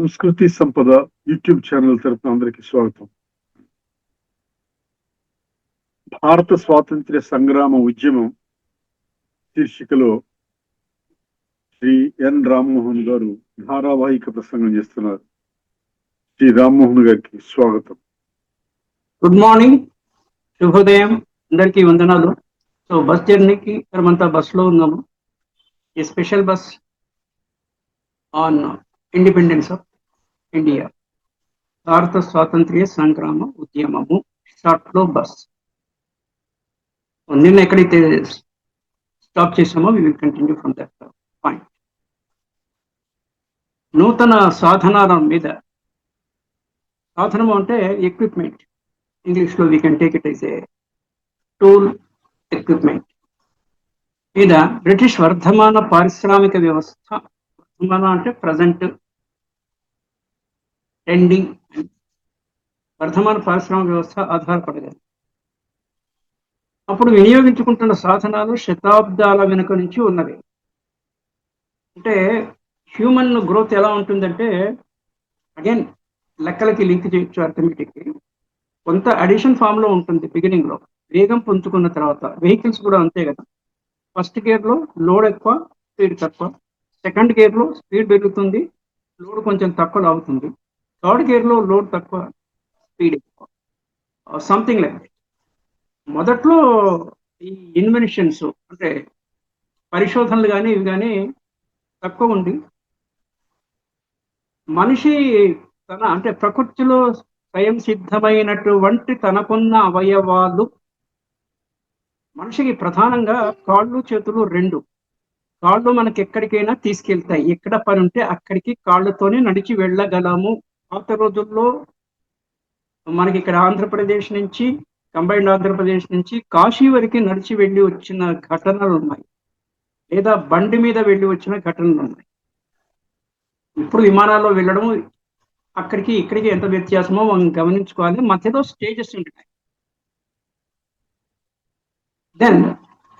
సంస్కృతి సంపద YouTube channel తరపున అందరికీ స్వాగతం. భారత స్వాతంత్ర్య సంగ్రామ ఉద్యమం శీర్షికలో శ్రీ ఎన్ రామ్మోహన్ గారు ధారావాహిక ప్రసంగం చేస్తున్నారు. శ్రీ రామ్మోహన్ గారికి స్వాగతం. గుడ్ మార్నింగ్, శుభోదయం, అందరికీ వందనాలు. సో బస్ జర్నీకి మనమంతా బస్సులో ఉన్నాము. ఈ special bus on independence of India, భారత స్వాతంత్ర్య సంగ్రామ ఉద్యమము షార్ట్లో బస్. నిన్న ఎక్కడైతే స్టాప్ చేసామో we will continue from that point. నూతన సాధనాల మీద, సాధనము అంటే ఎక్విప్మెంట్, ఇంగ్లీష్లో we can take it as a tool equipment మీద బ్రిటిష్ వర్ధమాన పారిశ్రామిక వ్యవస్థ, వర్ధమాన అంటే ప్రజెంట్ ఎండింగ్, వర్ధమాన పారిశ్రామిక వ్యవస్థ ఆధారపడగలదు. అప్పుడు వినియోగించుకుంటున్న సాధనాలు శతాబ్దాల వెనుక నుంచి ఉన్నవి. అంటే హ్యూమన్ గ్రోత్ ఎలా ఉంటుందంటే, అగైన్ లెక్కలకి లింక్ చేయొచ్చు అర్థమెటిక్కి. కొంత అడిషన్ ఫామ్లో ఉంటుంది బిగినింగ్లో, వేగం పుంజుకున్న తర్వాత. వెహికల్స్ కూడా అంతే కదా, ఫస్ట్ గేర్లో లోడ్ ఎక్కువ, స్పీడ్ తక్కువ. సెకండ్ గేర్లో స్పీడ్ పెరుగుతుంది, లోడ్ కొంచెం తక్కువ అవుతుంది. థర్డ్ గేర్లో లోడ్ తక్కువ, స్పీడ్ ఎక్కువ, సంథింగ్ లైక్ దట్. మొదట్లో ఈ ఇన్వెన్షన్స్ అంటే పరిశోధనలు కానీ ఇవి కానీ తక్కువ ఉండి, మనిషి తన అంటే ప్రకృతిలో స్వయం సిద్ధమైనటువంటి తనకున్న అవయవాలు, మనిషికి ప్రధానంగా కాళ్ళు చేతులు రెండు. కాళ్ళు మనకి ఎక్కడికైనా తీసుకెళ్తాయి, ఎక్కడ పని ఉంటే అక్కడికి కాళ్ళతోనే నడిచి వెళ్ళగలము. పాత రోజుల్లో మనకి ఇక్కడ ఆంధ్రప్రదేశ్ నుంచి, కంబైన్డ్ ఆంధ్రప్రదేశ్ నుంచి కాశీ వరకు నడిచి వెళ్ళి వచ్చిన ఘటనలు ఉన్నాయి, లేదా బండి మీద వెళ్ళి వచ్చిన ఘటనలు ఉన్నాయి. ఇప్పుడు విమానాల్లో వెళ్ళడం, అక్కడికి ఇక్కడికి ఎంత వ్యత్యాసమో మనం గమనించుకోవాలి. మధ్యలో స్టేజెస్ ఉంటాయి. దెన్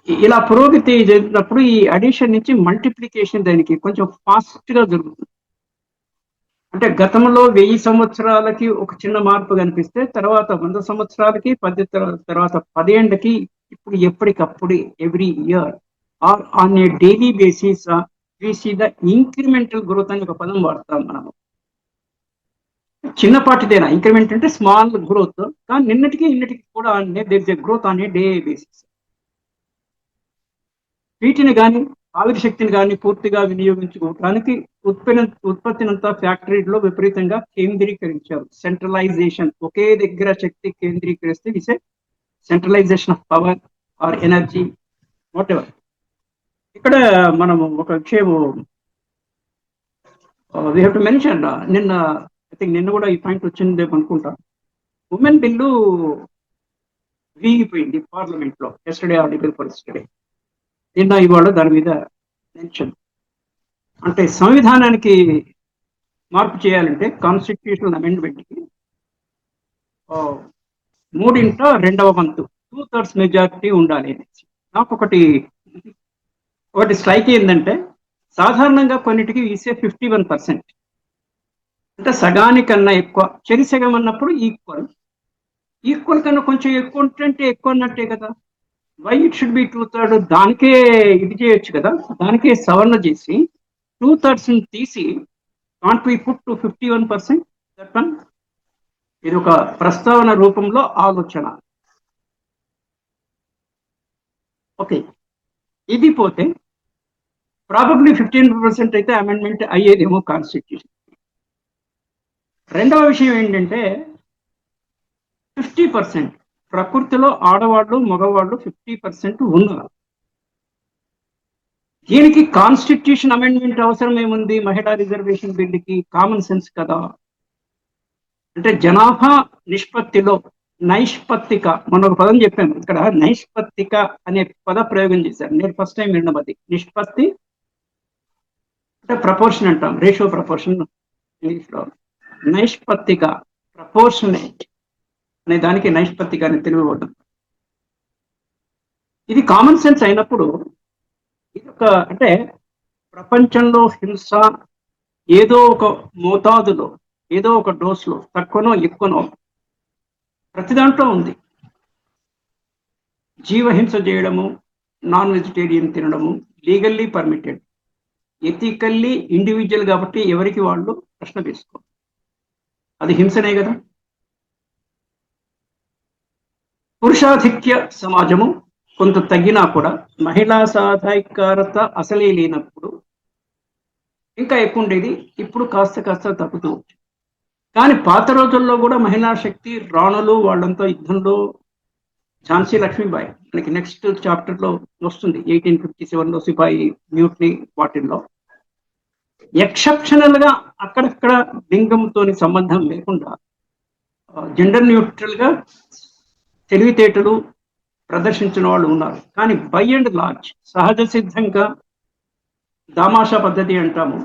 ఇలా పురోగతి జరిగినప్పుడు ఈ అడిషన్ నుంచి మల్టిప్లికేషన్ దానికి కొంచెం ఫాస్ట్గా జరుగుతుంది. అంటే గతంలో 1000 సంవత్సరాలకి ఒక చిన్న మార్పు కనిపిస్తే, తర్వాత 100 సంవత్సరాలకి, 10 తర్వాత 10 ఏళ్ళకి, ఇప్పుడు ఎప్పటికప్పుడు every year or on a daily basis we see the incremental growth అని ఒక పదం వాడతాం మనము. చిన్నపాటిదేనా ఇంక్రిమెంట్ అంటే, స్మాల్ గ్రోత్. కానీ నిన్నటికి ఇన్నటికి కూడా there is a growth on a day basis. వీటిని కానీ ఆవిరి శక్తిని కానీ పూర్తిగా వినియోగించుకోవడానికి ఉత్పత్తినంతా ఫ్యాక్టరీలో విపరీతంగా కేంద్రీకరించారు. సెంట్రలైజేషన్, ఒకే దగ్గర శక్తి కేంద్రీకరిస్తే ఇసే centralization of power or energy, whatever. ఇక్కడ మనము ఒక విషయం వీ హ్యావ్ టు మెన్షన్. నిన్న ఐ థింక్ నిన్న కూడా ఈ పాయింట్ వచ్చింది అనుకుంటా. ఉమెన్ బిల్లు వీగిపోయింది పార్లమెంట్లో yesterday or day before yesterday. నిన్న ఇవాళ దాని మీద మెన్షన్. అంటే సంవిధానానికి మార్పు చేయాలంటే కాన్స్టిట్యూషనల్ అమెండ్మెంట్కి 3/2 వంతు 2/3 మెజారిటీ ఉండాలి అనేసి. నాకు ఒకటి స్ట్రైక్ ఏంటంటే, సాధారణంగా కొన్నిటికి ఈసే 51%, అంటే సగానికన్నా ఎక్కువ. చెరిసగం అన్నప్పుడు ఈక్వల్ కన్నా కొంచెం ఎక్కువ ఉంటే ఎక్కువ అన్నట్టే కదా. Why it should be 2/3? దానికే ఇది చేయొచ్చు కదా, దానికే సవరణ చేసి 2/3 తీసి కాంట్ వి పుట్ టు 51%. ఇది ఒక ప్రస్తావన రూపంలో ఆలోచన. ఓకే, ఇది పోతే ప్రాబబ్లీ 15% అయితే అమెండ్మెంట్ అయ్యేదేమో కాన్స్టిట్యూషన్. రెండవ విషయం ఏంటంటే, 50%. ప్రకృతిలో ఆడవాళ్ళు మగవాళ్ళు 50% ఉన్నారు. దీనికి కాన్స్టిట్యూషన్ అమెండ్మెంట్ అవసరం ఏముంది? మహిళా రిజర్వేషన్ బిల్లుకి కామన్ సెన్స్ కదా. అంటే జనాభా నిష్పత్తిలో నైష్పత్తిక, మనం ఒక పదం చెప్పాము ఇక్కడ, నైష్పత్తిక అనే పద ప్రయోగం చేశారు. నేను ఫస్ట్ టైం విన్న పది. నిష్పత్తి అంటే ప్రపోర్షన్ అంటాం, రేషియో ప్రపోర్షన్ ఇంగ్లీష్లో. నైష్పత్తిక, ప్రపోర్షనేట్ అనే దానికి నైష్పత్తిక అని తెలుగుబడ్డం. ఇది కామన్ సెన్స్ అయినప్పుడు, ఇది ఒక అంటే ప్రపంచంలో హింస, ఏదో ఒక మోతాదులో, ఏదో ఒక డోస్లో, తక్కువనో ఎక్కువనో ప్రతి దాంట్లో ఉంది. జీవహింస చేయడము, నాన్ వెజిటేరియన్ తినడము లీగల్లీ పర్మిటెడ్, ఎథికల్లీ ఇండివిజువల్ కాబట్టి ఎవరికి వాళ్ళు ప్రశ్న వేసుకో, అది హింసనే కదా. పురుషాధిక్య సమాజము కొంత తగ్గినా కూడా మహిళా సాధికారత అసలే లేనప్పుడు ఇంకా ఎక్కువ ఉండేది. ఇప్పుడు కాస్త కాస్త తగ్గుతూ వచ్చింది. కానీ పాత రోజుల్లో కూడా మహిళా శక్తి, రాణులు వాళ్ళంతా యుద్ధంలో, ఝాన్సీ లక్ష్మీబాయి మనకి నెక్స్ట్ చాప్టర్ లో వస్తుంది, 1857లో సిపాయి మ్యూట్ని వాటిల్లో. ఎక్సెప్షనల్ గా అక్కడక్కడ లింగంతో సంబంధం లేకుండా జెండర్ న్యూట్రల్ గా తెలివితేటలు ప్రదర్శించిన వాళ్ళు ఉన్నారు. కానీ బై అండ్ లార్జ్ సహజ సిద్ధంగా దామాషా పద్ధతి అంటాము,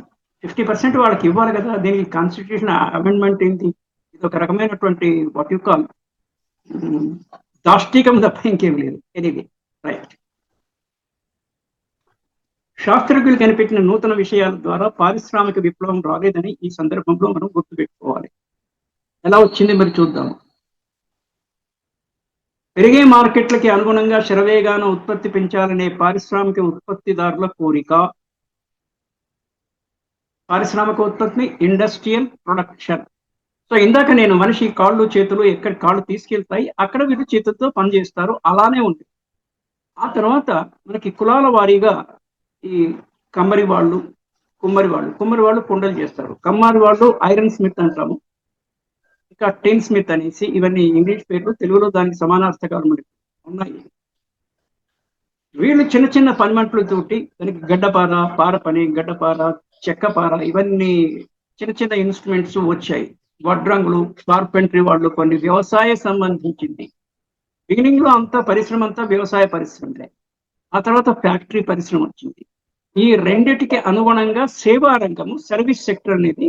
50% వాళ్ళకి ఇవ్వాలి కదా. దీనికి కాన్స్టిట్యూషన్ అమెండ్మెంట్ ఏంటి, ఇది ఒక రకమైనటువంటి వాట్ యు కాల్ దాష్టికం తప్ప ఇంకేం లేదు. Anyway right. శాస్త్రజ్ఞులు కనిపెట్టిన నూతన విషయాల ద్వారా పారిశ్రామిక విప్లవం రాలేదని ఈ సందర్భంలో మనం గుర్తుపెట్టుకోవాలి. ఎలా వచ్చింది మరి చూద్దాం. పెరిగే మార్కెట్లకి అనుగుణంగా శరవేగాన ఉత్పత్తి పెంచాలనే పారిశ్రామిక ఉత్పత్తిదారుల కోరిక. పారిశ్రామిక ఉత్పత్తిని ఇండస్ట్రియల్ ప్రొడక్షన్. సో ఇందాక నేను మనిషి కాళ్ళు చేతులు ఎక్కడ కాళ్ళు తీసుకెళ్తాయి అక్కడ వీళ్ళు చేతులతో పనిచేస్తారు, అలానే ఉంది. ఆ తర్వాత మనకి కులాల వారీగా ఈ కమ్మరి వాళ్ళు, కుమ్మరి వాళ్ళు కుండలు చేస్తారు, కమ్మరి వాళ్ళు ఐరన్ స్మిత్ అంటాము, ఇంకా టిన్ స్మిత్ అనేసి, ఇవన్నీ ఇంగ్లీష్ పేర్లు, తెలుగులో దానికి సమానార్థకాలు మనకి ఉన్నాయి. వీళ్ళు చిన్న చిన్న పనిమంటలతోటి దానికి గడ్డపార, పార పని, గడ్డపార, చెక్కపార, ఇవన్నీ చిన్న చిన్న ఇన్స్ట్రుమెంట్స్ వచ్చాయి. వడ్రంగులు, కార్పెంటరీ వాళ్ళు కొన్ని వ్యవసాయ సంబంధించింది. బిగినింగ్ లో అంతా పరిశ్రమ అంతా వ్యవసాయ పరిశ్రమలే. ఆ తర్వాత ఫ్యాక్టరీ పరిశ్రమ వచ్చింది. ఈ రెండిటికి అనుగుణంగా సేవా రంగము, సర్వీస్ సెక్టర్ అనేది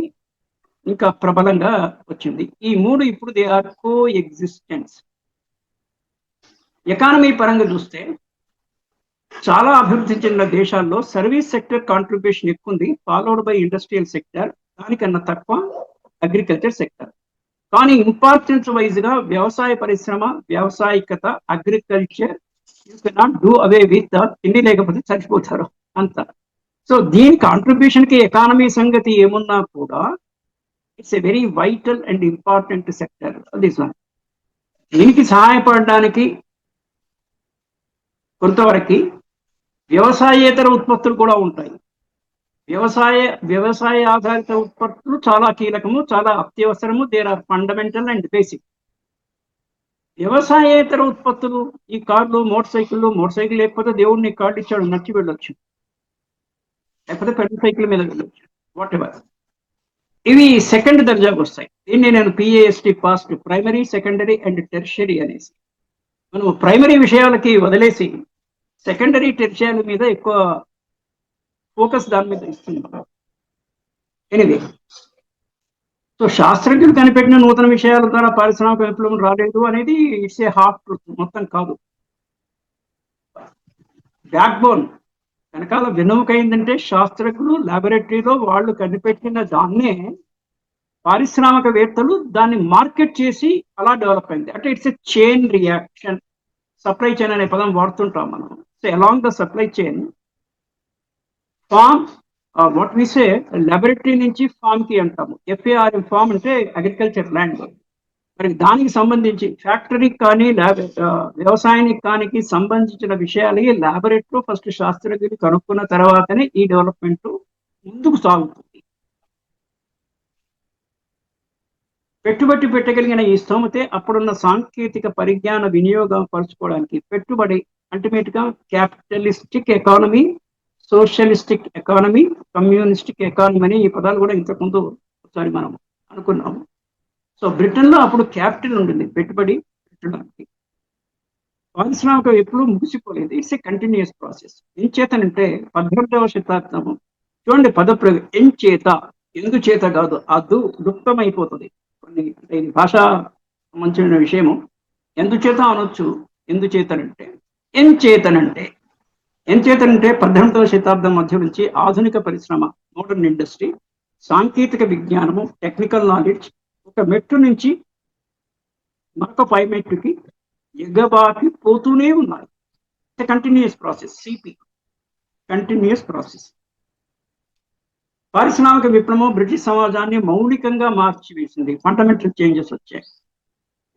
ఇంకా ప్రబలంగా వచ్చింది. ఈ మూడు ఇప్పుడు they are coexistence. Economy పరంగా చూస్తే చాలా అభివృద్ధి చెందిన దేశాల్లో సర్వీస్ సెక్టర్ కాంట్రిబ్యూషన్ ఎక్కువ ఉంది, ఫాలోడ్ బై ఇండస్ట్రియల్ సెక్టర్, దానికన్నా తక్కువ అగ్రికల్చర్ సెక్టర్. కానీ ఇంపార్టెన్స్ వైజ్ గా వ్యవసాయ పరిశ్రమ, వ్యవసాయికత, agriculture you cannot do away with, తిండి లేకపోతే చచ్చిపోతారు అంత. సో దీని కాంట్రిబ్యూషన్ కి ఎకానమీ సంగతి ఏమున్నా కూడా it's a very vital and important sector this one. దీనికి సహాయపడడానికి కొంతవరకు వ్యవసాయేతర ఉత్పత్తులు కూడా ఉంటాయి. వ్యవసాయ ఆధారిత ఉత్పత్తులు చాలా కీలకము, చాలా అత్యవసరము, there are fundamental and basic. వ్యవసాయేతర ఉత్పత్తులు ఈ కార్లు, మోటార్ సైకిల్ లేకపోతే దేవుడిని కార్డు ఇచ్చాడు నచ్చి వెళ్ళొచ్చు, లేకపోతే పెద్ద సైకిల్ మీద వెళ్ళొచ్చు, వాట్ ఎవర్. ఇవి సెకండ్ దర్జాకు వస్తాయి. దీన్ని నేను P A S T past, primary, secondary and tertiary అనేసి, మనం ప్రైమరీ విషయాలకి వదిలేసి సెకండరీ, టెర్షియరీ మీద ఎక్కువ ఫోకస్ దాని మీద ఇస్తున్నాం. ఎనివే, సో శాస్త్రజ్ఞులు కనిపెట్టిన నూతన విషయాల ద్వారా పారిశ్రామిక విప్లవం రాలేదు అనేది ఇట్స్ ఏ హాఫ్ ట్రూత్, మొత్తం కాదు. బ్యాక్ బోన్ వెనకాల వెనుక ఏంటంటే శాస్త్రజ్ఞులు లాబొరేటరీలో వాళ్ళు కనిపెట్టిన దాన్నే పారిశ్రామికవేత్తలు దాన్ని మార్కెట్ చేసి అలా డెవలప్ అయింది. అంటే it's a chain reaction. Supply chain అనే పదం వాడుతుంటాం మనం. So along the supply chain, farm what we say laboratory నుంచి ఫార్మ్ కి అంటాము. FARM, ఫార్మ్ అంటే అగ్రికల్చర్ ల్యాండ్. మరి దానికి సంబంధించి ఫ్యాక్టరీకి కానీ వ్యవసాయానికి కానీ సంబంధించిన విషయాలు లాబొరేటరీలో ఫస్ట్ శాస్త్రజ్ఞులు కనుక్కున్న తర్వాతనే ఈ డెవలప్మెంట్ ముందుకు సాగుతుంది. పెట్టుబడి పెట్టగలిగిన ఈ స్తోమతే అప్పుడున్న సాంకేతిక పరిజ్ఞాన వినియోగం పరుచుకోవడానికి. పెట్టుబడి అల్టిమేట్ గా capitalistic economy, socialistic economy, communistic economy అని ఈ పదాలు కూడా ఇంతకుముందు ఒకసారి మనం అనుకున్నాము. సో బ్రిటన్ లో అప్పుడు క్యాపిటల్ ఉంటుంది పెట్టుబడి పెట్టడానికి. పారిశ్రామిక ఎప్పుడు ముగిసిపోలేదు, ఇట్స్ ఏ కంటిన్యూస్ ప్రాసెస్. ఏం చేతనంటే 18వ శతాబ్దము చూడండి, పదప్రయోగం ఎంచేత, ఎందుచేత కాదు, అదు లుప్తమైపోతుంది. కొన్ని భాషా సంబంధించిన విషయము. ఎందుచేత అనొచ్చు, ఎందుచేతనంటే ఎంచేతనంటే 18వ శతాబ్దం మధ్య నుంచి ఆధునిక పరిశ్రమ, మోడర్న్ ఇండస్ట్రీ సాంకేతిక విజ్ఞానము, టెక్నికల్ నాలెడ్జ్ ఒక మెట్టు నుంచి మరొక పై మెట్టుకి ఎగబాకి పోతూనే ఉన్నాయి. Continuous process, CP, continuous process. పారిశ్రామిక విప్లవం బ్రిటిష్ సమాజాన్ని మౌలికంగా మార్చివేసింది. ఫండమెంటల్ చేంజెస్ వచ్చాయి.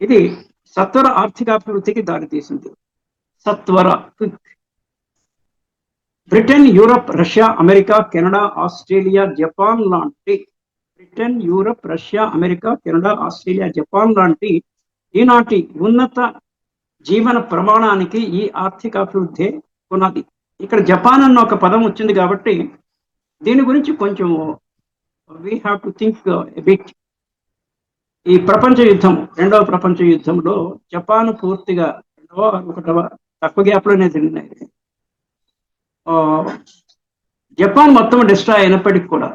ఇది సత్వర ఆర్థికాభివృద్ధికి దారితీసింది. సత్వర, Britain, Europe, Russia, America, Canada, Australia, Japan లాంటి జపాన్ లాంటి ఈనాటి ఉన్నత జీవన ప్రమాణానికి ఈ ఆర్థిక అభివృద్ధి పునాది. ఇక్కడ జపాన్ అన్న ఒక పదం వచ్చింది కాబట్టి దీని గురించి కొంచెం we have to think bit. ఈ ప్రపంచ యుద్ధం, రెండవ ప్రపంచ యుద్ధంలో జపాన్ పూర్తిగా ఒకటవ తక్కువ గ్యాప్లోనే జరిగినాయి. జపాన్ మొత్తం డిస్ట్రాయ్ అయినప్పటికీ కూడా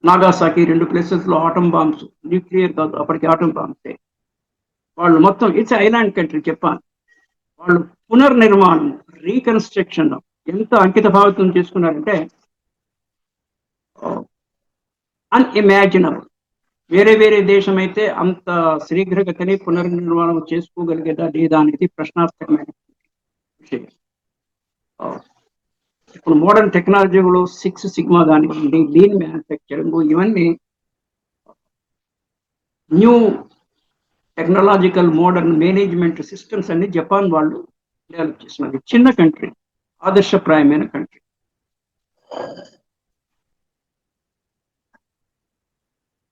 నాగాసాకి 2 ప్లేసెస్లో ఆటం బాంబ్స్, న్యూక్లియర్ కాదు అప్పటికి ఆటం బాంబ్సే, వాళ్ళు మొత్తం ఇట్స్ ఐలాండ్ కంట్రీ జపాన్. వాళ్ళు పునర్నిర్మాణం, రీకన్స్ట్రక్షన్ ఎంత అంకిత భావితం చేసుకున్నారంటే అన్ఇమాజినబుల్. వేరే దేశం అయితే అంత శీఘ్రగతిని పునర్నిర్మాణం చేసుకోగలిగేదా లేదా అనేది ప్రశ్నార్థకమైన విషయం. ఇప్పుడు మోడర్న్ టెక్నాలజీలో 6 సిగ్మా కానివ్వండి, లీన్ మ్యానుఫ్యాక్చరింగ్, ఇవన్నీ new technological modern management systems అన్ని జపాన్ వాళ్ళు డెవలప్ చేస్తున్నారు. చిన్న కంట్రీ, ఆదర్శప్రాయమైన కంట్రీ.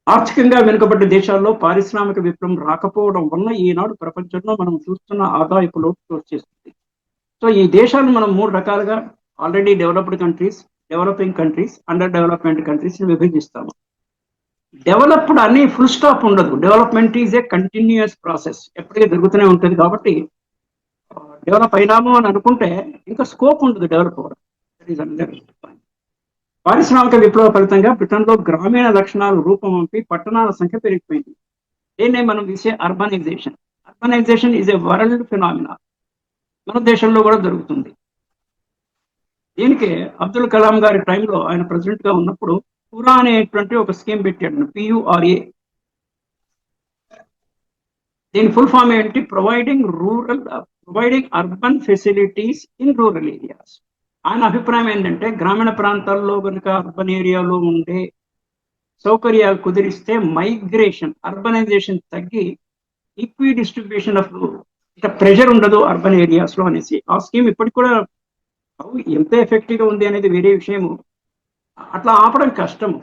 ఆర్థికంగా వెనుకబడ్డ దేశాల్లో పారిశ్రామిక విప్లవం రాకపోవడం వల్ల ఈనాడు ప్రపంచంలో మనం చూస్తున్న ఆదాయపు లోటు వచ్చేస్తుంది. సో ఈ దేశాలను మనం 3 రకాలుగా already developed countries, developing countries, under development countries విభజిస్తాము. డెవలప్డ్ అని ఫుల్ స్టాప్ ఉండదు. Development is a continuous process, ఎప్పటికీ జరుగుతూనే ఉంటుంది. కాబట్టి డెవలప్ అయినాము అని అనుకుంటే ఇంకా స్కోప్ ఉండదు డెవలప్ అవ్వడం. పారిశ్రామిక విప్లవ ఫలితంగా బ్రిటన్లో గ్రామీణ లక్షణాలు రూపంపి పట్టణాల సంఖ్య పెరిగిపోయింది. దీన్నే మనం తీసే urbanisation. Urbanisation is a world phenomena. మన దేశంలో కూడా జరుగుతుంది. దీనికి అబ్దుల్ కలాం గారి టైంలో ఆయన ప్రెసిడెంట్ గా ఉన్నప్పుడు పురా అనేటువంటి ఒక స్కీమ్ పెట్టాడు, PURA. దీని ఫుల్ ఫామ్ ఏంటి? Providing urban facilities in rural areas. ఆయన అభిప్రాయం ఏంటంటే గ్రామీణ ప్రాంతాల్లో కనుక అర్బన్ ఏరియాలో ఉండే సౌకర్యాలు కుదిరిస్తే మైగ్రేషన్, అర్బనైజేషన్ తగ్గి ఈక్వి డిస్ట్రిబ్యూషన్ ఆఫ్ ప్రెషర్ ఉండదు అర్బన్ ఏరియాస్ లో అనేసి ఆ స్కీమ్ ఇప్పటికి కూడా ఎంత ఎఫెక్టివ్గా ఉంది అనేది వేరే విషయము. అట్లా ఆపడం కష్టము.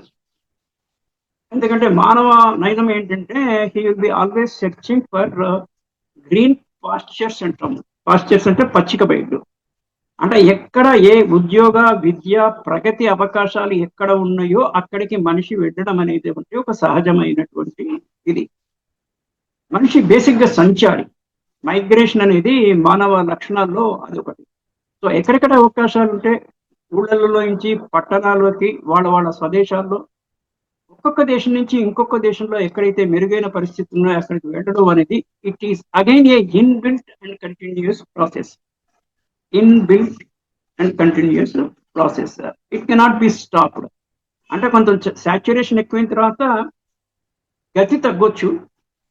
ఎందుకంటే మానవ నైజం ఏంటంటే he will be always searching for green pastures అంటాము. పాస్చర్స్ అంటే పచ్చిక బయళ్ళు. అంటే ఎక్కడ ఏ ఉద్యోగ, విద్య, ప్రగతి అవకాశాలు ఎక్కడ ఉన్నాయో అక్కడికి మనిషి వెళ్ళడం అనేది ఒక సహజమైనటువంటి ఇది. మనిషి బేసిక్గా సంచారి. మైగ్రేషన్ అనేది మానవ లక్షణాల్లో అదొకటి. సో ఎక్కడెక్కడ అవకాశాలు ఉంటే ఊళ్ళల్లో నుంచి పట్టణాల్లోకి వాళ్ళ స్వదేశాల్లో, ఒక్కొక్క దేశం నుంచి ఇంకొక దేశంలో ఎక్కడైతే మెరుగైన పరిస్థితి ఉన్నాయో అక్కడికి వెళ్ళడం అనేది it is again A inbuilt and continuous process. Inbuilt and continuous process. It cannot be stopped. అంటే కొంచెం సాచ్యురేషన్ ఎక్కువైన తర్వాత గతి తగ్గొచ్చు,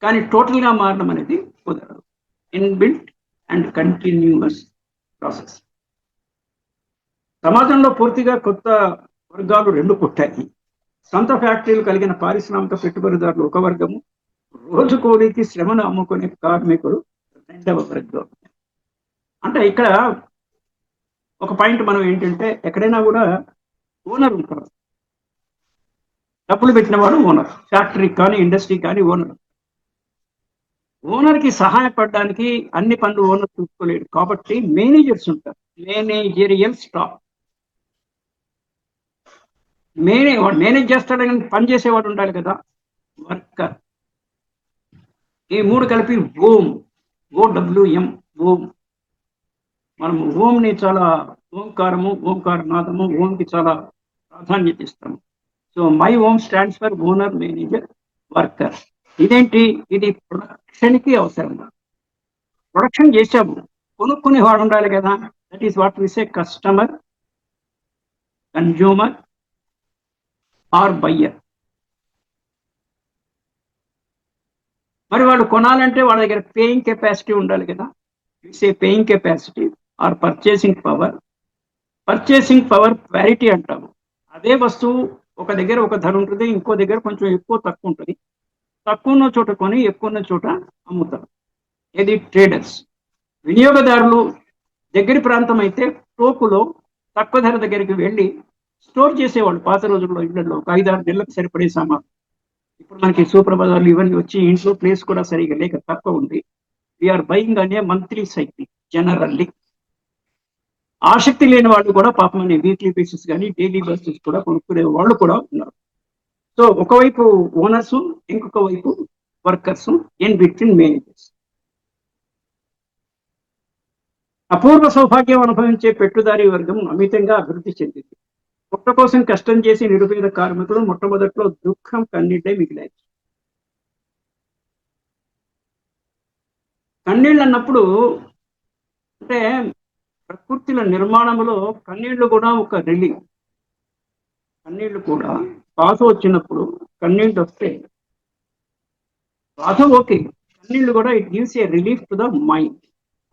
కానీ టోటల్గా మారడం అనేది కుదరదు. Inbuilt and continuous process. సమాజంలో పూర్తిగా కొత్త వర్గాలు 2 పుట్టాయి. సొంత ఫ్యాక్టరీలు కలిగిన పారిశ్రామిక పెట్టుబడిదారులు ఒక వర్గము, రోజు కూలీకి శ్రమను అమ్ముకునే కార్మికులు 2వ వర్గం. అంటే ఇక్కడ ఒక పాయింట్ మనం ఏంటంటే ఎక్కడైనా కూడా ఓనర్ ఉంటారు. డబ్బులు పెట్టిన వాడు ఓనర్. ఫ్యాక్టరీ కానీ ఇండస్ట్రీ కానీ ఓనర్. ఓనర్కి సహాయపడడానికి అన్ని పనులు ఓనర్ చూసుకోలేడు కాబట్టి మేనేజర్స్ ఉంటారు. Managerial staff. మేనేజ్ చేస్తాడని పని చేసేవాడు ఉండాలి కదా, వర్కర్. ఈ 3 కలిపి OWM. మనము ఓంని చాలా ఓంకారము, ఓంకారనాదము, ఓంకి చాలా ప్రాధాన్యత ఇస్తాము. So my OM stands for owner, manager, worker. ఇదేంటి? ఇది ప్రొడక్షన్కి అవసరం. ప్రొడక్షన్ చేసాము, కొనుక్కునే వాడు ఉండాలి కదా. That is what we say customer, consumer, or buyer. మరి వాళ్ళు కొనాలంటే వాళ్ళ దగ్గర పేయింగ్ కెపాసిటీ ఉండాలి కదా. It's paying capacity or purchasing power. Purchasing power parity అంటాము. అదే వస్తువు ఒక దగ్గర ఒక ధర ఉంటుంది, ఇంకో దగ్గర కొంచెం ఎక్కువ తక్కువ ఉంటుంది. తక్కువ ఉన్న చోట కొని ఎక్కువ ఉన్న చోట అమ్ముతారు. ఇది ట్రేడర్స్. వినియోగదారులు దగ్గరి ప్రాంతం అయితే టోకులో తక్కువ ధర దగ్గరికి వెళ్ళి స్టోర్ చేసేవాళ్ళు పాత రోజుల్లో ఇళ్లలో ఒక 5-6 నెలలకు సరిపడే సామాన్. ఇప్పుడు మనకి సూపర్ బజార్లు ఇవన్నీ వచ్చి ఇంట్లో ప్లేస్ కూడా సరిగా లేక తక్కువ ఉంది. వీఆర్ బయింగ్ అనే మంత్లీ సైకిల్ జనరల్లీ. ఆసక్తి లేని వాళ్ళు కూడా పాపం అనే వీక్లీ బేసిస్ కానీ డైలీ బేసిస్ కూడా కొనుక్కునే వాళ్ళు కూడా ఉన్నారు. సో ఒకవైపు ఓనర్స్, ఇంకొక వైపు వర్కర్స్, ఇన్ బిట్వీన్ మేనేజర్స్. అపూర్వ సౌభాగ్యం అనుభవించే పెట్టుదారి వర్గం అమితంగా అభివృద్ధి చెందింది. పుట్ట కోసం కష్టం చేసి నిరుపేద కార్మికులు మొట్టమొదట్లో దుఃఖం కన్నీళ్ళే మిగిలాయి. కన్నీళ్ళు అన్నప్పుడు అంటే ప్రకృతిల నిర్మాణంలో కన్నీళ్లు కూడా ఒక రిలీఫ్. కన్నీళ్లు కూడా బాధ వచ్చినప్పుడు కన్నీళ్ళు వస్తే బాధ ఓకే, కన్నీళ్లు కూడా it gives a relief to the mind.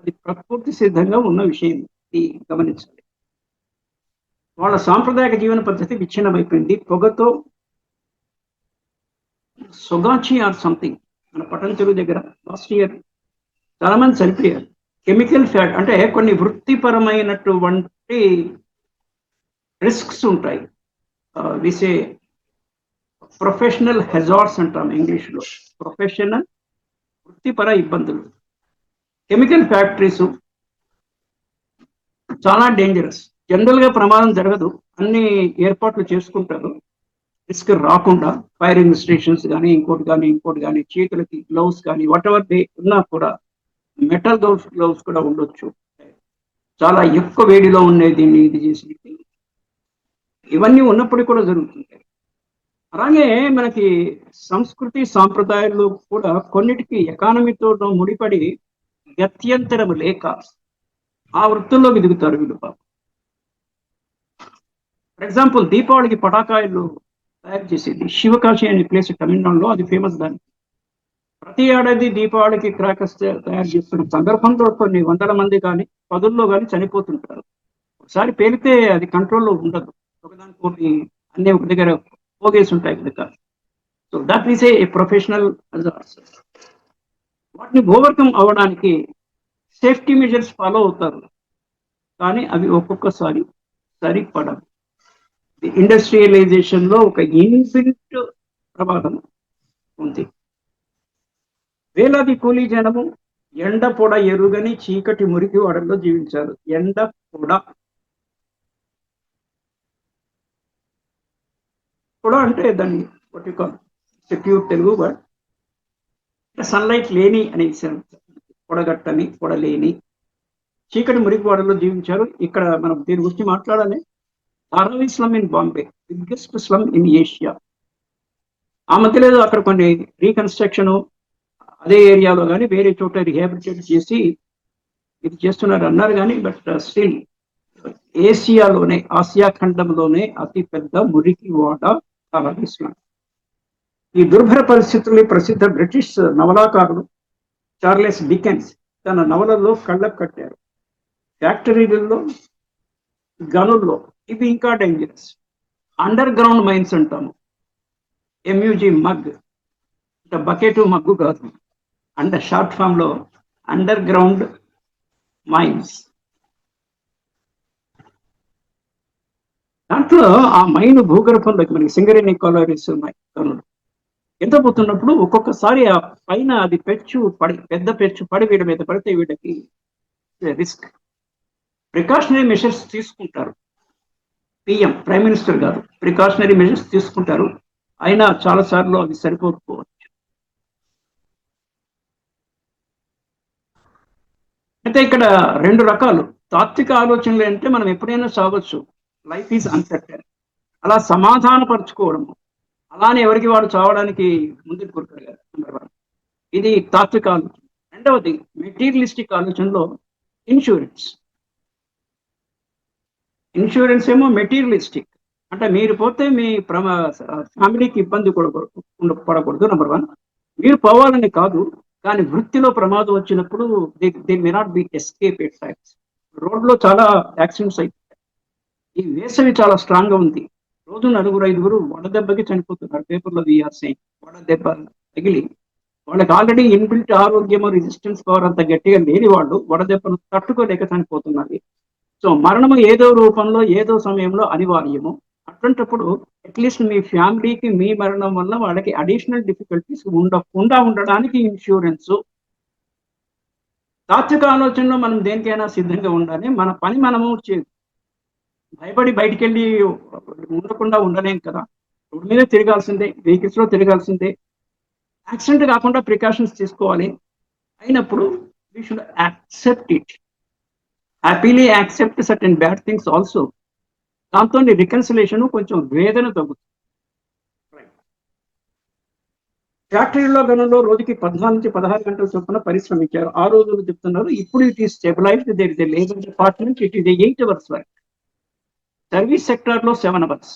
అది ప్రకృతి సిద్ధంగా ఉన్న విషయం, ఇది గమనించాలి. వాళ్ళ సాంప్రదాయక జీవన పద్ధతి విచ్ఛిన్నమైపోయింది. పొగతో సొగాచి ఆర్ సంథింగ్ మన పట్టణ చెరువు దగ్గర లాస్ట్ ఇయర్ చాలా మంది చనిపోయారు. కెమికల్ ఫ్యాట్ అంటే కొన్ని వృత్తిపరమైనటువంటి రిస్క్స్ ఉంటాయి. విసే ప్రొఫెషనల్ హెజార్డ్స్ అంటాం ఇంగ్లీష్లో. ప్రొఫెషనల్ వృత్తిపర ఇబ్బందులు. కెమికల్ ఫ్యాక్టరీస్ చాలా డేంజరస్. జనరల్ గా ప్రమాదం జరగదు, అన్ని ఏర్పాట్లు చేసుకుంటారు రిస్క్ రాకుండా. ఫైరింగ్ స్టేషన్స్ కానీ ఇంకోటి కానీ చేతులకి గ్లౌస్ కానీ వాట్ ఎవర్ దే ఉన్నా కూడా మెటల్ గ్లౌస్ కూడా ఉండొచ్చు. చాలా ఎక్కువ వేడిలో ఉండేది దీన్ని ఇది చేసి ఇవన్నీ ఉన్నప్పటికీ కూడా జరుగుతుంటాయి. అలాగే మనకి సంస్కృతి సాంప్రదాయాలు కూడా కొన్నిటికి ఎకానమీతో ముడిపడి గత్యంతరం లేక ఆ వృత్తుల్లోకి దిగుతారు వీళ్ళు. ఫర్ ఎగ్జాంపుల్ దీపావళికి పటాకాయలు తయారు చేసేది శివకాశి అనే ప్లేస్ తమిళనాడులో, అది ఫేమస్. దానికి ప్రతి ఏడాది దీపావళికి క్రాకర్స్ తయారు చేస్తున్న సందర్భంలో కొన్ని వందల మంది కానీ పదుల్లో కానీ చనిపోతుంటారు. ఒకసారి పేలితే అది కంట్రోల్లో ఉండదు, ఒకదానికి అన్ని ఒక దగ్గర పోగేసి ఉంటాయి కనుక. So that is a professional. వాటిని ఓవర్కమ్ అవ్వడానికి సేఫ్టీ మెజర్స్ ఫాలో అవుతారు, కానీ అవి ఒక్కొక్కసారి సరిపడవు. ఇండస్ట్రియలైజేషన్ లో ఒక ఇన్బిల్ట్ ప్రమాదం ఉంది. వేలాది కూలీ జనము ఎండ పొడ ఎరుగని చీకటి మురికి వాడల్లో జీవించారు. ఎండ పొడ అంటే దాన్ని ప్యూర్ తెలుగు వర్డ్. సన్లైట్ లేని అనే పొడగట్టని పొడలేని చీకటి మురికి వాడల్లో జీవించారు. ఇక్కడ మనం దీని గురించి మాట్లాడాలి. Dharavi slum in Bombay, biggest slum in Asia. ఆ మధ్యలో అక్కడ కొన్ని రీకన్స్ట్రక్షన్ అదే ఏరియాలో కానీ వేరే చోట రిహాబిలిటేట్ చేసి ఇది చేస్తున్నారు అన్నారు కానీ, బట్ స్టిల్ ఏషియాలోనే, ఆసియా ఖండంలోనే అతి పెద్ద మురికి వాడ ధారావి స్లమ్. ఈ దుర్భర పరిస్థితుల్ని ప్రసిద్ధ బ్రిటిష్ నవలాకారుడు చార్లెస్ డికెన్స్ తన నవలలో కళ్ళకు కట్టారు. ఫ్యాక్టరీలలో, గనుల్లో ఇవి ఇంకా డేంజరస్. అండర్ గ్రౌండ్ మైన్స్ అంటాము. ఎంయూజీ మగ్ అంటే బకెట్ మగ్గు కాదు, అండర్ షార్ట్ ఫామ్ లో అండర్ గ్రౌండ్ మైన్స్. దాంట్లో ఆ మైన్ భూగర్భంలోకి మనకి సింగరేణి కాలరీస్ ఉన్నాయి గనులు ఎంత పోతున్నప్పుడు ఒక్కొక్కసారి ఆ పైన అది పెద్ద పెచ్చు పడి వీడి మీద పడితే వీళ్ళకి రిస్క్. ప్రికాషనరీ మెషర్స్ తీసుకుంటారు. పిఎం, ప్రైమ్ మినిస్టర్ గారు ప్రికాషనరీ మెజర్స్ తీసుకుంటారు, అయినా చాలా సార్లు అవి సరిపోకపోవచ్చు. అయితే ఇక్కడ 2 రకాలు తాత్విక ఆలోచనలు. అంటే మనం ఎప్పుడైనా సాగొచ్చు, లైఫ్ ఈజ్ అన్సర్టెన్, అలా సమాధానపరచుకోవడము. అలానే ఎవరికి వాడు చావడానికి ముందుకు కోరుకోగలరు. ఇది తాత్విక ఆలోచన. రెండవది మెటీరియలిస్టిక్ ఆలోచనలో ఇన్సూరెన్స్ ఏమో మెటీరియలిస్టిక్, అంటే మీరు పోతే మీ ఫ్యామిలీకి ఇబ్బంది కూడా పడకూడదు. నెంబర్ 1. మీరు పోవాలని కాదు, కానీ వృత్తిలో ప్రమాదం వచ్చినప్పుడు they may not be escape at times. రోడ్లో చాలా యాక్సిడెంట్స్ అవుతాయి. ఈ వేసవి చాలా స్ట్రాంగ్ గా ఉంది. రోజు 4-5 వడదెబ్బకి చనిపోతున్నారు. పేపర్లో వీఆర్ సేయింగ్ వడదెబ్బ తగిలి వాళ్ళకి ఆల్రెడీ ఇన్బిల్ట్ ఆరోగ్యము, రెసిస్టెన్స్ పవర్ అంత గట్టిగా లేని వాళ్ళు వడదెబ్బను తట్టుకోలేక చనిపోతున్నారు. సో మరణము ఏదో రూపంలో ఏదో సమయంలో అనివార్యము. అటువంటిప్పుడు అట్లీస్ట్ మీ ఫ్యామిలీకి మీ మరణం వల్ల వాళ్ళకి అడిషనల్ డిఫికల్టీస్ ఉండకుండా ఉండడానికి ఇన్సూరెన్స్. తాత్విక ఆలోచనలో మనం దేనికైనా సిద్ధంగా ఉండాలి. మన పని మనము భయపడి బయటికి వెళ్ళి ఉండకుండా ఉండలేం కదా. రోడ్డు మీద తిరగాల్సిందే, వెహికల్స్ లో తిరగాల్సిందే. యాక్సిడెంట్ కాకుండా ప్రికాషన్స్ తీసుకోవాలి. అయినప్పుడు we should accept it, happily accept certain bad things also. దాంతో రికన్సిలేషన్ కొంచెం వేదన తగ్గుతుంది. ఫ్యాక్టరీలో గనుల్లో రోజుకి 14-16 గంటల చొప్పున పరిశ్రమించారు. ఆ రోజులు చెప్తున్నారు. ఇప్పుడు it is stabilised. There is a labour department. It is 8 hours work. Service sector లో 7 hours.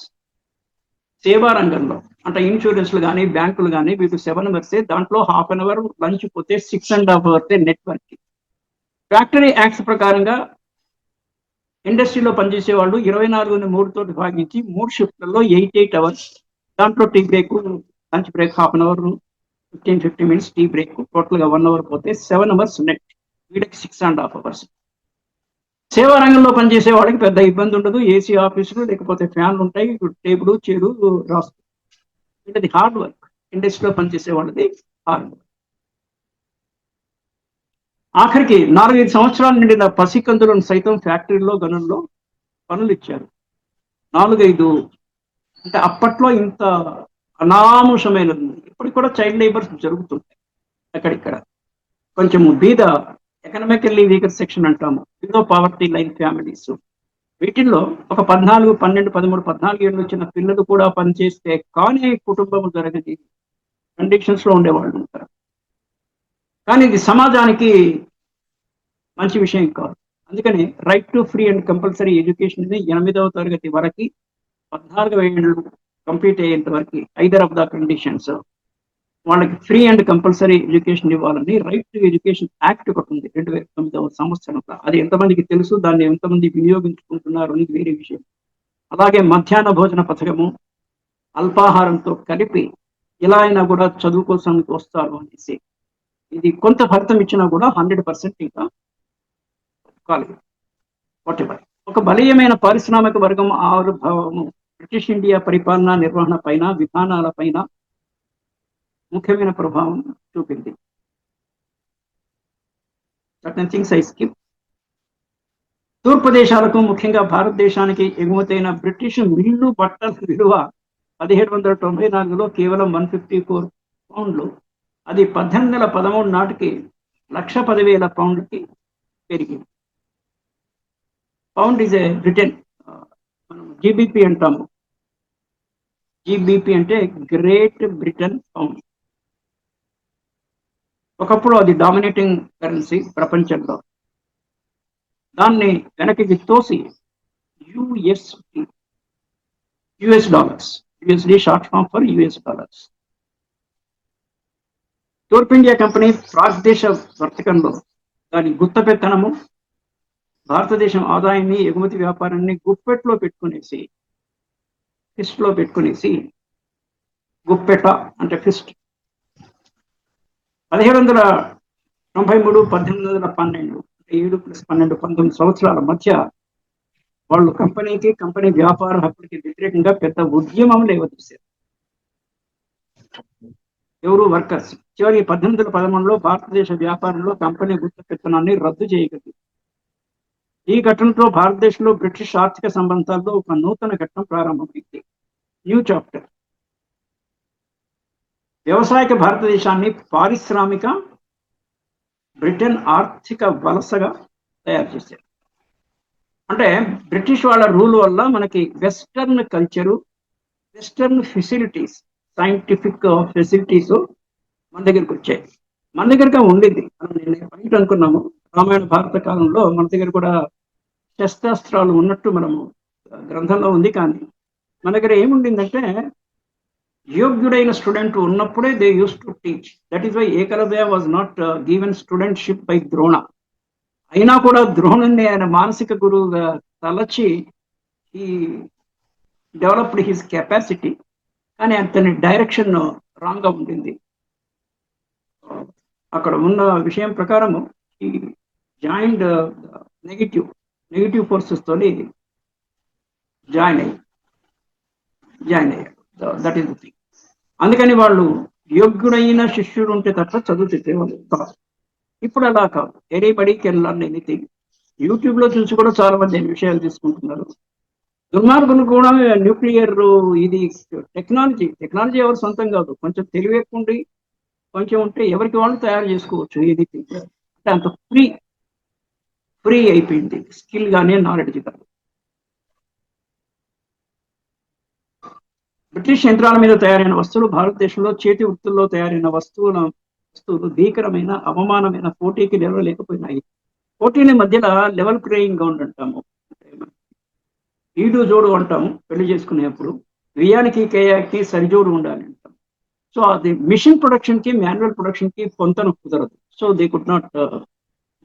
సేవా రంగంలో అంటే ఇన్సూరెన్స్లు కానీ బ్యాంకులు కానీ వీటి 7 hours. దాంట్లో ½ an hour లంచ్ పోతే 6.5 hours నెట్వర్క్. ఫ్యాక్టరీ యాక్ట్స్ ప్రకారంగా ఇండస్ట్రీలో పనిచేసే వాళ్ళు 24ని 3తో భాగించి 3 షిఫ్ట్లలో 8 hours. దాంట్లో tea break, lunch break ½ an hour, 15 minutes tea break, టోటల్గా 1 hour పోతే 7 hours నెట్. వీటికి 6.5 hours. సేవా రంగంలో పనిచేసే వాళ్ళకి పెద్ద ఇబ్బంది ఉండదు. ఏసీ ఆఫీసులు లేకపోతే ఫ్యాన్లు ఉంటాయి, టేబుల్ చైరు రాస్తుంది. ఇది హార్డ్ వర్క్. ఇండస్ట్రీలో పనిచేసే వాళ్ళది హార్డ్ వర్క్. ఆఖరికి 4-5 సంవత్సరాల నిండిన పసికందులను సైతం ఫ్యాక్టరీలో గనుల్లో పనులు ఇచ్చారు. 4-5 అంటే అప్పట్లో ఇంత అనాముషమైన, ఇప్పటికి కూడా చైల్డ్ లేబర్స్ జరుగుతుంటాయి అక్కడిక్కడ. కొంచెం బీద ఎకనామికల్లీ వీకర్ సెక్షన్ అంటాము, బిలో పావర్టీ లైన్ ఫ్యామిలీస్. వీటిల్లో ఒక 14, 12, 13, 14 ఏళ్ళు వచ్చిన పిల్లలు కూడా పనిచేస్తే కానీ కుటుంబం జరగని కండిషన్స్ లో ఉండేవాళ్ళు ఉంటారు. కానీ ఇది సమాజానికి మంచి విషయం కాదు. అందుకని right to free and compulsory education అనేది 8వ తరగతి వరకు 14 ఏళ్ళు కంప్లీట్ అయ్యేంత వరకు ఐదర్ ఆఫ్ ద కండిషన్స్ వాళ్ళకి ఫ్రీ అండ్ కంపల్సరీ ఎడ్యుకేషన్ ఇవ్వాలని రైట్ టు ఎడ్యుకేషన్ యాక్ట్ ఒకటి ఉంది 2009వ సంవత్సరంలో. అది ఎంతమందికి తెలుసు, దాన్ని ఎంతమంది వినియోగించుకుంటున్నారు అనేది వేరే విషయం. అలాగే మధ్యాహ్న భోజన పథకము అల్పాహారంతో కలిపి ఇలా అయినా కూడా చదువు కోసం వస్తారు అనేసి ఇది కొంత ఫలితం ఇచ్చినా కూడా 100% ఇంకా కాలేదు. ఒక బలీయమైన పారిశ్రామిక వర్గం ఆవిర్భావము బ్రిటిష్ ఇండియా పరిపాలనా నిర్వహణ పైన, విధానాల పైన ముఖ్యమైన ప్రభావం చూపింది. Certain things I skip. తూర్పు దేశాలకు ముఖ్యంగా భారతదేశానికి ఎగుమతైన బ్రిటిష్ మిల్లు బట్టల విలువ 1794లో కేవలం 154 పౌండ్లు. అది 1813 నాటికి 1,10,000 పౌండ్లకి పెరిగింది. పౌండ్ ఇస్ ఏ బ్రిటన్, మనం జీబీపీ అంటాము. జీబీపీ అంటే గ్రేట్ బ్రిటన్ పౌండ్. ఒకప్పుడు అది డామినేటింగ్ కరెన్సీ ప్రపంచంలో. దాన్ని వెనక్కి తోసి US dollars, USD short form for US dollars. తూర్పు ఇండియా కంపెనీ ప్రాగ్దేశ వర్తకంలో దాని గుత్తపెత్తనము, భారతదేశం ఆదాయాన్ని, ఎగుమతి వ్యాపారాన్ని గుప్పెట్లో పెట్టుకునేసి, ఫిస్ట్లో పెట్టుకునేసి, గుప్పెట అంటే ఫిస్ట్ 1793, 1812 7+12 19 సంవత్సరాల మధ్య వాళ్ళు కంపెనీ వ్యాపార హక్కులకి వ్యతిరేకంగా పెద్ద ఉద్యమం లేవదీశారు. ఎవరు? వర్కర్స్. చివరికి 1813లో భారతదేశ వ్యాపారంలో కంపెనీ గుర్తు పెత్తనాన్ని రద్దు చేయగలిగింది. ఈ ఘటనతో భారతదేశంలో బ్రిటిష్ ఆర్థిక సంబంధాల్లో ఒక నూతన ఘట్టం ప్రారంభమైంది. New chapter. వ్యవసాయక భారతదేశాన్ని పారిశ్రామిక బ్రిటన్ ఆర్థిక వలసగా తయారు చేశారు. అంటే బ్రిటిష్ వాళ్ళ రూల్ వల్ల మనకి western culture, western facilities, scientific facilities మన దగ్గరికి వచ్చాయి. మన దగ్గరగా ఉండింది. మనం బయట అనుకున్నాము రామాయణ భారత కాలంలో మన దగ్గర కూడా శస్త్రాస్త్రాలు ఉన్నట్టు మనము గ్రంథంలో ఉంది. కానీ మన దగ్గర ఏముండిందంటే యోగ్యుడైన స్టూడెంట్ ఉన్నప్పుడే they use to teach. That is why Ekalavya was not given studentship by Drona. అయినా కూడా ద్రోణుణ్ణి ఆయన మానసిక గురువుగా తలచి ఈ డెవలప్డ్ హిస్ కెపాసిటీ. కానీ అతని డైరెక్షన్ రాంగ్ గా ఉండింది. అక్కడ ఉన్న విషయం ప్రకారము ఈ జాయింట్ నెగిటివ్ ఫోర్సెస్ తోని జాయిన్ అయ్యారు. That is the thing. అందుకని వాళ్ళు యోగ్యుడైన శిష్యుడు ఉంటే తప్ప చదువు చెప్పేవాళ్ళు కాదు. ఇప్పుడు అలా కాదు. Anybody can learn anything. YouTube లో చూసి కూడా చాలా మంది విషయాలు తీసుకుంటున్నారు. దుర్మార్గులు కూడా న్యూక్లియర్ ఇది టెక్నాలజీ ఎవరు సొంతం కాదు. కొంచెం తెలివి ఎక్కువ ఉండి కొంచెం ఉంటే ఎవరికి వాళ్ళు తయారు చేసుకోవచ్చు. ఎనీథింగ్ అంటే అంత ఫ్రీ అయిపోయింది స్కిల్ కానీ నాలెడ్జ్ కానీ. బ్రిటిష్ యంత్రాల మీద తయారైన వస్తువులు భారతదేశంలో చేతి వృత్తుల్లో తయారైన వస్తువులు భీకరమైన అవమానమైన పోటీకి నిలవలేకపోయినాయి. పోటీల మధ్యలో లెవెల్ ప్లేయింగ్ గ్రౌండ్ అంటాము, ఈడు జోడు అంటాము పెళ్లి చేసుకునేప్పుడు. వ్యయానికి కేయాకి సరిజోడు ఉండాలి అంటాం. సో అది మిషన్ ప్రొడక్షన్ కి మాన్యువల్ ప్రొడక్షన్ కి పొంతన కుదరదు. So they could not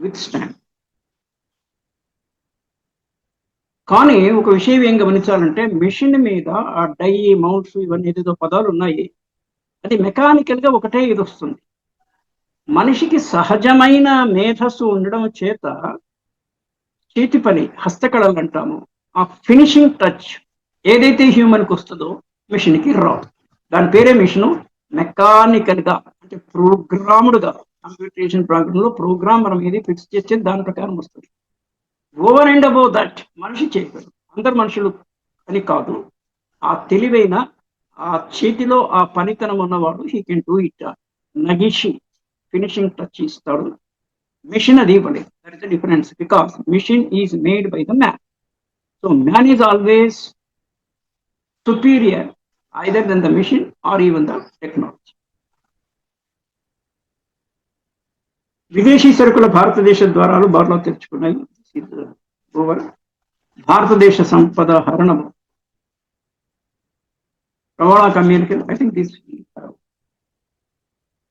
with stand. కానీ ఒక విషయం ఏం గమనించాలంటే మిషన్ మీద ఆ డై మౌంట్స్ ఇవన్నీ ఏదేదో పదాలు ఉన్నాయి. అది మెకానికల్ గా ఒకటే ఇది వస్తుంది. మనిషికి సహజమైన మేధస్సు ఉండడం చేత చేతి పని హస్తకళలు అంటాము, ఆ ఫినిషింగ్ టచ్ ఏదైతే హ్యూమన్కి వస్తుందో మిషన్కి రాదు. దాని పేరే మిషను. మెకానికల్ గా అంటే ప్రోగ్రామ్డ్గా కంప్యూటేషన్ ప్రోగ్రామ్ లో ప్రోగ్రామ్ మనం ఏది ఫిక్స్ చేస్తే దాని ప్రకారం వస్తుంది. ఓవర్ అండ్ అబౌవ్ దట్ మనిషి చేయగలరు. అందరు మనుషులు అని కాదు. ఆ తెలివైన ఆ చేతిలో ఆ పనితనం ఉన్నవాడు హీ కెన్ డూ ఇట్. నగిషి ఫినిషింగ్ టచ్ ఇస్తాడు. మిషన్ అది ఇవ్వలేదు. That is the difference. Because machine is made by the man. So man is always superior either then the machine or even the technology. విదేశీ సరుకుల భారతదేశ ద్వారాలు బార్లో తెరుచుకున్నాయి. ఓవర్. భారతదేశ సంపద హరణము ప్రవాళ communicate. I think this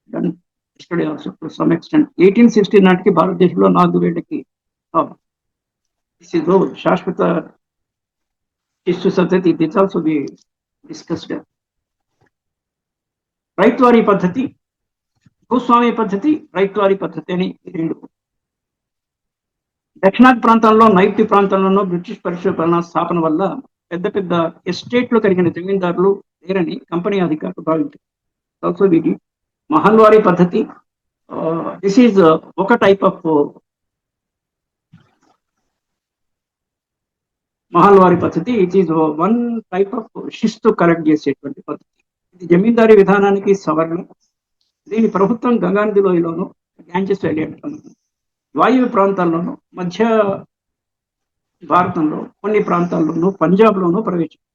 done yesterday also to some extent. 1860 నాటికి భారతదేశంలో 4,000కి శాశ్వత శిశు సంతతి. This also we discussed. రైతువారీ పద్ధతి, భూస్వామ్య పద్ధతి, రైతువారీ పద్ధతి అని రెండు. దక్షిణాది ప్రాంతాల్లో నైరుతి ప్రాంతాల్లోనూ బ్రిటిష్ పరిపాలన స్థాపన వల్ల పెద్ద పెద్ద ఎస్టేట్లు కలిగిన జమీందారులు లేరని కంపెనీ అధికారులు భావించారు. ఆల్సో వీటి మహల్వారీ పద్ధతి. దిస్ ఈజ్ ఒక టైప్ ఆఫ్ మహల్వారీ పద్ధతి. It is one type of శిస్తు కలెక్ట్ చేసేటువంటి పద్ధతి. ఇది జమీందారీ విధానానికి సవరణ. దీని ప్రభుత్వం గంగానది లోయలోను, గ్యాంజెస్ వ్యాలీ అంటాను, వాయువ్య ప్రాంతాల్లోనూ, మధ్య భారతంలో కొన్ని ప్రాంతాల్లోనూ, పంజాబ్లోనూ ప్రవేశించారు.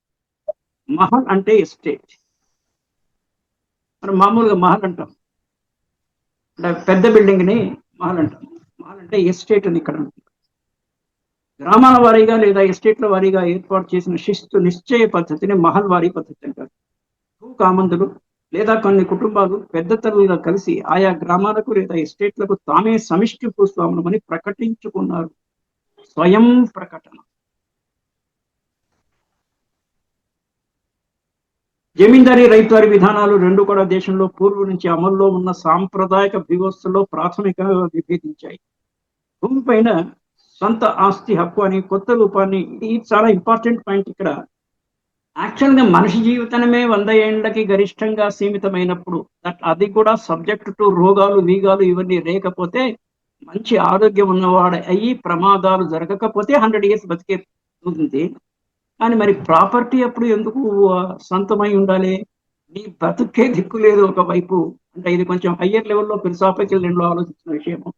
మహల్ అంటే ఎస్టేట్. మనం మామూలుగా మహల్ అంటాం, అంటే పెద్ద బిల్డింగ్ ని మహల్ అంటాం. మహల్ అంటే ఎస్టేట్ అని ఇక్కడ ఉంటుంది. గ్రామాల వారీగా లేదా ఎస్టేట్ల వారీగా ఏర్పాటు చేసిన శిస్తు నిశ్చయ పద్ధతిని మహల్ వారీ పద్ధతి అంటారు. భూ కామందులు లేదా కొన్ని కుటుంబాలు పెద్ద తల్లులుగా కలిసి ఆయా గ్రామాలకు లేదా ఎస్టేట్లకు తామే సమిష్టి భూస్వాములమని ప్రకటించుకున్నారు. స్వయం ప్రకటన. జమీందారీ రైతువారి విధానాలు రెండు కూడా దేశంలో పూర్వం నుంచి అమల్లో ఉన్న సాంప్రదాయక వ్యవస్థలో ప్రాథమికంగా విభేదించాయి. భూమి పైన సొంత ఆస్తి హక్కు అనే కొత్త రూపాన్ని, ఇది చాలా ఇంపార్టెంట్ పాయింట్ ఇక్కడ. యాక్చువల్గా మనిషి జీవితమే 100 ఏళ్లకి గరిష్టంగా సీమితమైనప్పుడు అది కూడా సబ్జెక్ట్ టు రోగాలు వీగాలు ఇవన్నీ లేకపోతే మంచి ఆరోగ్యం ఉన్నవాడు అయ్యి ప్రమాదాలు జరగకపోతే 100 years బతికే ఉంటుంది. కానీ మరి ప్రాపర్టీ అప్పుడు ఎందుకు సొంతమై ఉండాలి? నీ బతుకే దిక్కు లేదు ఒకవైపు. అంటే ఇది కొంచెం హయ్యర్ లెవెల్లో ఫిలసాఫికల్ లెవెల్లో ఆలోచించిన విషయము.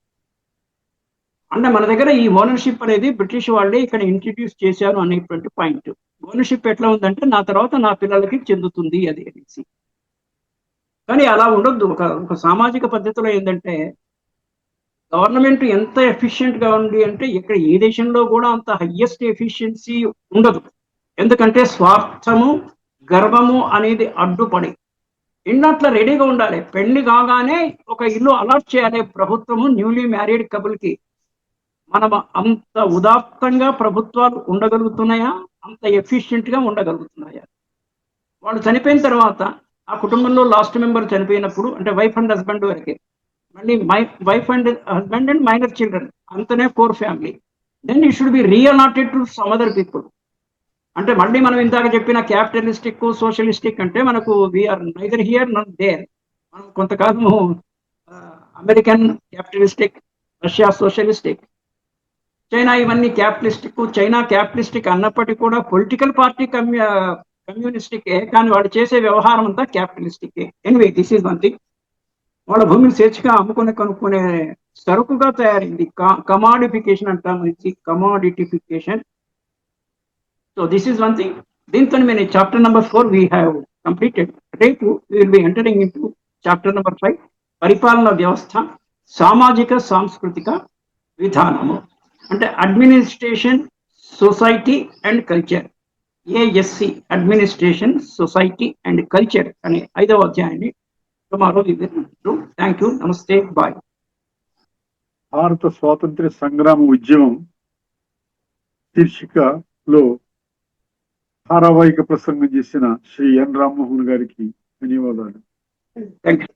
అంటే మన దగ్గర ఈ ఓనర్షిప్ అనేది బ్రిటిష్ వాళ్ళే ఇక్కడ ఇంట్రడ్యూస్ చేశారు అనేటువంటి పాయింట్. ఓనర్షిప్ ఎట్లా ఉందంటే నా తర్వాత నా పిల్లలకి చెందుతుంది అది అనేసి. కానీ అలా ఉండొద్దు. ఒక సామాజిక పద్ధతిలో ఏంటంటే గవర్నమెంట్ ఎంత ఎఫిషియెంట్ గా ఉంది అంటే ఇక్కడ ఏ దేశంలో కూడా అంత హయ్యెస్ట్ ఎఫిషియన్సీ ఉండదు. ఎందుకంటే స్వార్థము గర్వము అనేది అడ్డుపడి ఇన్నట్ల రెడీగా ఉండాలి. పెళ్లి కాగానే ఒక ఇల్లు అలాట్ చేయాలి ప్రభుత్వము న్యూలీ మ్యారీడ్ కపుల్ కి. మనం అంత ఉదాత్తంగా ప్రభుత్వాలు ఉండగలుగుతున్నాయా, అంత ఎఫిషియెంట్ గా ఉండగలుగుతున్నాయా? వాళ్ళు చనిపోయిన తర్వాత ఆ కుటుంబంలో లాస్ట్ మెంబర్ చనిపోయినప్పుడు, అంటే వైఫ్ అండ్ హస్బెండ్ వరకే, మళ్ళీ wife and husband and minor children, అంతనే core family, then it should be reallotted to some other people. అంటే మళ్ళీ మనం ఇందాక చెప్పిన క్యాపిటలిస్టిక్ సోషలిస్టిక్ అంటే మనకు we are neither here not there. మనం కొంతకాలము American capitalistic, Russia socialistic, China ఇవన్నీ క్యాపిటలిస్టిక్. చైనా క్యాపిటలిస్టిక్ అన్నప్పటికీ కూడా పొలిటికల్ పార్టీ కమ్యూనిస్టికే, కానీ వాళ్ళు చేసే వ్యవహారం అంతా క్యాపిటలిస్టికే. Anyway, this is one thing. వాళ్ళ భూమిని స్వేచ్ఛగా కొనుక్కునే సరుకుగా తయారైంది. కమాడిఫికేషన్ అంటాము, ఇది commoditification. So this is one thing. దీంతో మేము chapter number 4 we have completed. రేపు we will be entering in to chapter number 5, పరిపాలన వ్యవస్థ, సామాజిక సాంస్కృతిక విధానము, అంటే administration, society and culture. A S C, administration, society and culture అనే 5వ అధ్యాయాన్ని tomorrow we will do. Thank you, namaste, bye. భారత స్వాతంత్ర్య సంగ్రామ ఉద్యమం శీర్షికలో ధారావాహిక ప్రసంగం చేసిన శ్రీ ఎన్ రామ్మోహన్ గారికి ధన్యవాదాలు. Thank you.